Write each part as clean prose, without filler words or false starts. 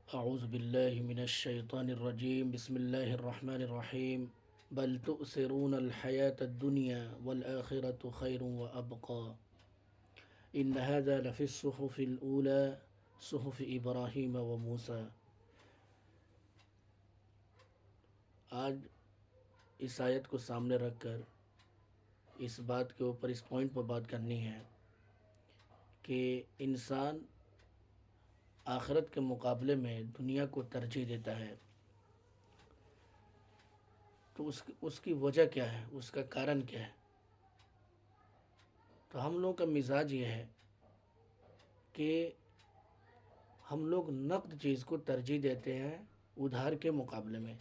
اعوذ باللہ من الشیطان الرجیم بسم اللہ الرحمن الرحیم بل تؤثرون الحیاة الدنیا والآخرة خیر وابقى ان هذا لفی الصحف الاولى صحف ابراہیم وموسیٰ۔ آج اس آیت کو سامنے رکھ کر اس بات کے اوپر اس پوائنٹ پر بات کرنی ہے کہ انسان آخرت کے مقابلے میں دنیا کو ترجیح دیتا ہے، تو اس کی وجہ کیا ہے، اس کا کارن کیا ہے؟ تو ہم لوگوں کا مزاج یہ ہے کہ ہم لوگ نقد چیز کو ترجیح دیتے ہیں ادھار کے مقابلے میں۔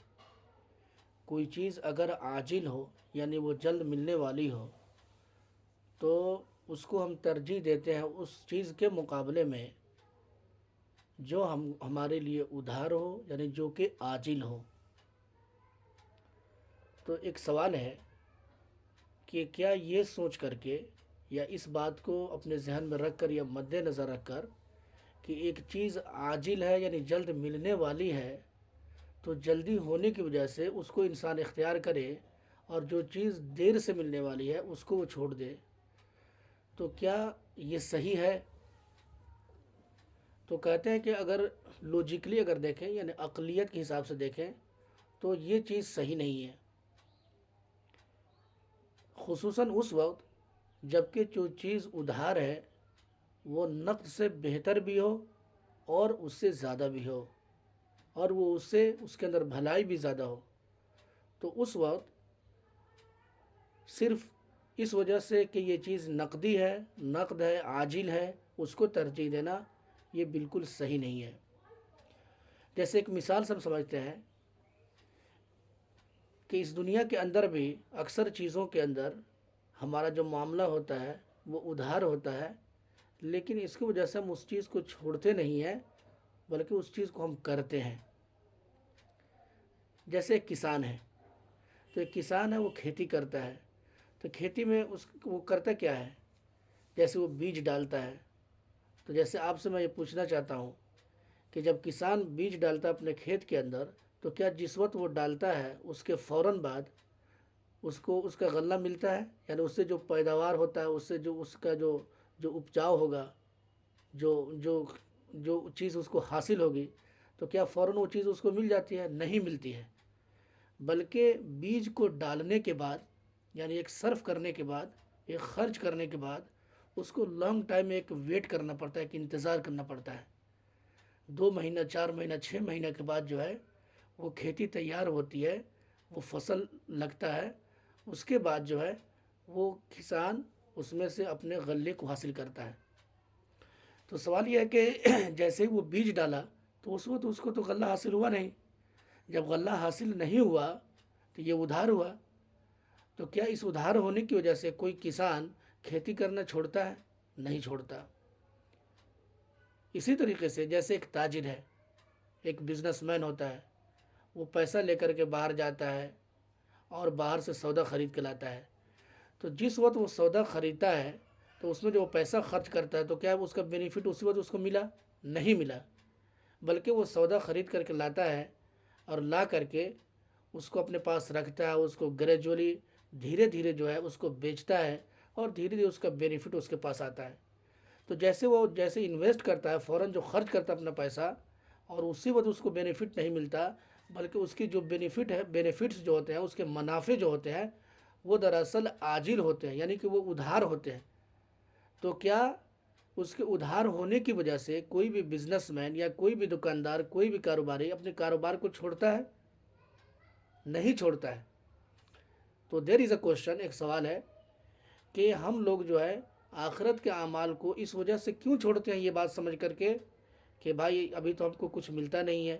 کوئی چیز اگر عاجل ہو یعنی وہ جلد ملنے والی ہو تو اس کو ہم ترجیح دیتے ہیں اس چیز کے مقابلے میں جو ہمارے لیے ادھار ہو یعنی جو کہ عاجل ہو۔ تو ایک سوال ہے کہ کیا یہ سوچ کر کے یا اس بات کو اپنے ذہن میں رکھ کر یا مد نظر رکھ کر کہ ایک چیز عاجل ہے یعنی جلد ملنے والی ہے تو جلدی ہونے کی وجہ سے اس کو انسان اختیار کرے، اور جو چیز دیر سے ملنے والی ہے اس کو وہ چھوڑ دے، تو کیا یہ صحیح ہے؟ تو کہتے ہیں کہ اگر لوجیکلی اگر دیکھیں یعنی عقلیت کے حساب سے دیکھیں تو یہ چیز صحیح نہیں ہے، خصوصاً اس وقت جبکہ جو چیز ادھار ہے وہ نقد سے بہتر بھی ہو اور اس سے زیادہ بھی ہو، اور وہ اس کے اندر بھلائی بھی زیادہ ہو، تو اس وقت صرف اس وجہ سے کہ یہ چیز نقدی ہے، نقد ہے، عاجل ہے، اس کو ترجیح دینا یہ بالکل صحیح نہیں ہے۔ جیسے ایک مثال سب سمجھتے ہیں کہ اس دنیا کے اندر بھی اکثر چیزوں کے اندر ہمارا جو معاملہ ہوتا ہے وہ ادھار ہوتا ہے، لیکن اس کی وجہ سے ہم اس چیز کو چھوڑتے نہیں ہیں بلکہ اس چیز کو ہم کرتے ہیں۔ جیسے ایک کسان ہے، تو ایک کسان ہے وہ کھیتی کرتا ہے، تو کھیتی میں وہ کرتا کیا ہے؟ جیسے وہ بیج ڈالتا ہے، تو جیسے آپ سے میں یہ پوچھنا چاہتا ہوں کہ جب کسان بیج ڈالتا ہے اپنے کھیت کے اندر، تو کیا جس وقت وہ ڈالتا ہے اس کے فوراً بعد اس کو اس کا غلہ ملتا ہے؟ یعنی اس سے جو پیداوار ہوتا ہے، اس سے جو اس کا جو اپجاؤ ہوگا، جو جو جو چیز اس کو حاصل ہوگی، تو کیا فوراً وہ چیز اس کو مل جاتی ہے؟ نہیں ملتی ہے، بلکہ بیج کو ڈالنے کے بعد یعنی ایک صرف کرنے کے بعد، ایک خرچ کرنے کے بعد اس کو لانگ ٹائم میں ایک ویٹ کرنا پڑتا ہے، ایک انتظار کرنا پڑتا ہے۔ 2 مہینہ، 4 مہینہ، 6 مہینہ کے بعد جو ہے وہ کھیتی تیار ہوتی ہے، وہ فصل لگتا ہے، اس کے بعد جو ہے وہ کسان اس میں سے اپنے غلے کو حاصل کرتا ہے۔ تو سوال یہ ہے کہ جیسے ہی وہ بیج ڈالا تو اس وقت اس کو تو غلہ حاصل ہوا نہیں، جب غلہ حاصل نہیں ہوا تو یہ ادھار ہوا، تو کیا اس ادھار ہونے کی وجہ سے کوئی کسان کھیتی کرنا چھوڑتا ہے؟ نہیں چھوڑتا۔ اسی طریقے سے جیسے ایک تاجر ہے، ایک بزنس مین ہوتا ہے، وہ پیسہ لے کر کے باہر جاتا ہے اور باہر سے سودا خرید کے لاتا ہے، تو جس وقت وہ سودا خریدتا ہے تو اس میں جو وہ پیسہ خرچ کرتا ہے تو کیا اس کا بینیفٹ اسی وقت اس کو ملا؟ نہیں ملا، بلکہ وہ سودا خرید کر کے لاتا ہے اور لا کر کے اس کو اپنے پاس رکھتا ہے، اس کو گریجولی دھیرے دھیرے جو ہے اس کو بیچتا ہے، اور دھیرے دھیرے اس کا بینیفٹ اس کے پاس آتا ہے۔ تو جیسے انویسٹ کرتا ہے، فوراً جو خرچ کرتا ہے اپنا پیسہ، اور اسی وقت اس کو بینیفٹ نہیں ملتا، بلکہ اس کی جو بینیفٹس جو ہوتے ہیں، اس کے منافع جو ہوتے ہیں وہ دراصل عاجل ہوتے ہیں، یعنی کہ وہ ادھار ہوتے ہیں۔ تو کیا اس کے ادھار ہونے کی وجہ سے کوئی بھی بزنس مین یا کوئی بھی دکاندار، کوئی بھی کاروباری اپنے کاروبار کو چھوڑتا ہے؟ نہیں چھوڑتا ہے۔ تو دیر از اے کوشچن، ایک سوال ہے کہ ہم لوگ جو ہے آخرت کے اعمال کو اس وجہ سے کیوں چھوڑتے ہیں، یہ بات سمجھ کر کے کہ بھائی ابھی تو ہم کو کچھ ملتا نہیں ہے،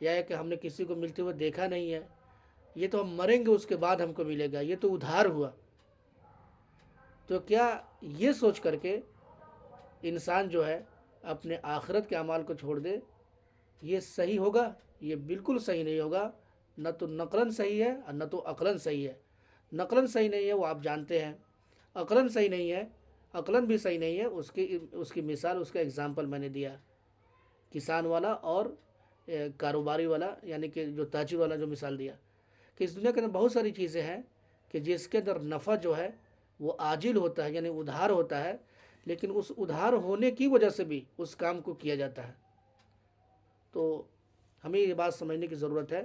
یا کہ ہم نے کسی کو ملتے ہوئے دیکھا نہیں ہے، یہ تو ہم مریں گے اس کے بعد ہم کو ملے گا، یہ تو ادھار ہوا۔ تو کیا یہ سوچ کر کے انسان جو ہے اپنے آخرت کے اعمال کو چھوڑ دے، یہ صحیح ہوگا؟ یہ بالکل صحیح نہیں ہوگا، نہ تو نقلاً صحیح ہے اور نہ تو عقلاً صحیح ہے۔ نقلاً صحیح نہیں ہے وہ آپ جانتے ہیں، عقلاً صحیح نہیں ہے، عقلاً بھی صحیح نہیں ہے، اس کی مثال، اس کا اگزامپل میں نے دیا، کسان والا اور کاروباری والا یعنی کہ جو تاجر والا جو مثال دیا کہ اس دنیا کے اندر بہت ساری چیزیں ہیں کہ جس کے اندر نفع جو ہے وہ عاجل ہوتا ہے یعنی ادھار ہوتا ہے، لیکن اس ادھار ہونے کی وجہ سے بھی اس کام کو کیا جاتا ہے۔ تو ہمیں یہ بات سمجھنے کی ضرورت ہے،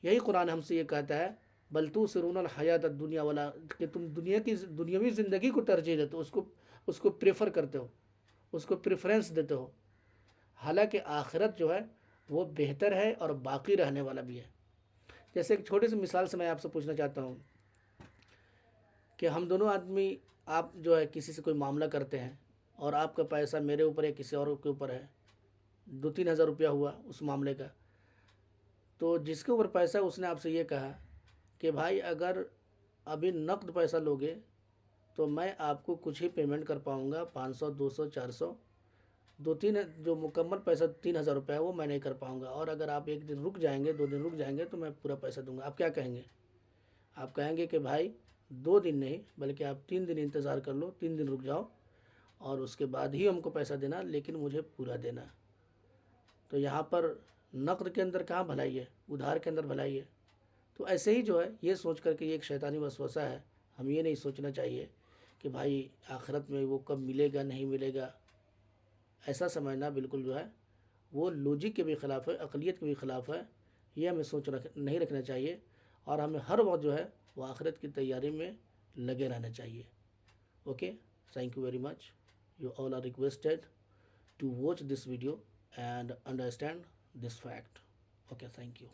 یہی قرآن ہم سے یہ کہتا ہے بل تؤثرون الحیات الدنیا والا، کہ تم دنیاوی زندگی کو ترجیح دیتے ہو، اس کو پریفر کرتے ہو، اس کو پریفرنس دیتے ہو، حالانکہ آخرت جو ہے وہ بہتر ہے اور باقی رہنے والا بھی ہے۔ جیسے ایک چھوٹی سی مثال سے میں آپ سے پوچھنا چاہتا ہوں کہ ہم دونوں آدمی، آپ جو ہے کسی سے کوئی معاملہ کرتے ہیں اور آپ کا پیسہ میرے اوپر ہے کسی اور کے اوپر ہے، 2-3 ہزار روپیہ ہوا اس معاملے کا، تو جس کے اوپر پیسہ اس نے آپ سے یہ کہا کہ بھائی اگر ابھی نقد پیسہ لوگے تو میں آپ کو کچھ ہی پیمنٹ کر پاؤں گا، 500 200 400، دو تین جو مکمل پیسہ 3,000 روپے ہے وہ میں نہیں کر پاؤں گا، اور اگر آپ 1 دن رک جائیں گے 2 دن رک جائیں گے تو میں پورا پیسہ دوں گا۔ آپ کیا کہیں گے؟ آپ کہیں گے کہ بھائی 2 دن نہیں بلکہ آپ 3 دن انتظار کر لو، 3 دن رک جاؤ اور اس کے بعد ہی ہم کو پیسہ دینا، لیکن مجھے پورا دینا۔ تو یہاں پر نقد کے اندر کہاں بھلائی ہے، ادھار کے اندر بھلائی ہے۔ تو ایسے ہی جو ہے یہ سوچ کر کے یہ ایک شیطانی وسوسہ ہے، ہم یہ نہیں سوچنا چاہیے کہ بھائی آخرت میں وہ کب ملے گا نہیں ملے گا، ایسا سمجھنا بالکل جو ہے وہ لوجک کے بھی خلاف ہے، عقلیت کے بھی خلاف ہے، یہ ہمیں نہیں رکھنا چاہیے، اور ہمیں ہر وقت جو ہے وہ آخرت کی تیاری میں لگے رہنا چاہیے۔ Okay, thank you very much, you all are requested to watch this video and understand this fact. Okay, thank you.